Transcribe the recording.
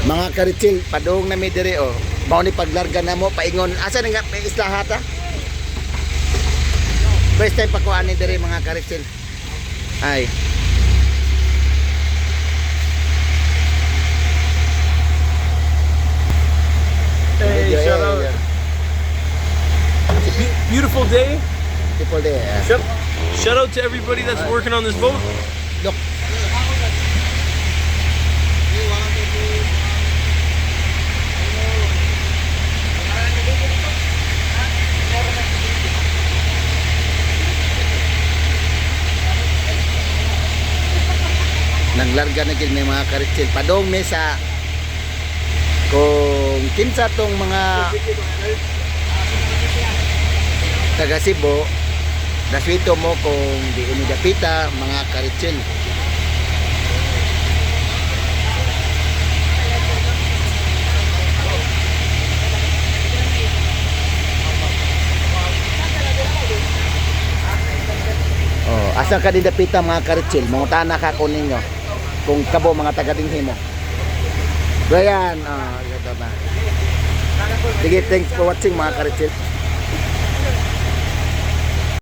Mga karitsil, padung na mi diri oh. Mao ni paglarga na mo paingon. Asa nga may isla hata? First time pakuan ni diri mga karitsil. Ay. Hey, Video, shout out. yeah. It's a beautiful day. People there. Shout out to everybody that's working on this boat. Look. Naglarga na gid may mga karitsil padong mesa kung kinsa tong mga taga Cebu daswito mo kung di ini dapita mga karitsil. Oh, asa ka din dapita mga karitsil mangutan na ka kunin nyo kung kabo mga taga dinhi mo. Brian, ito ba. Sige, thanks for watching mga karitsil.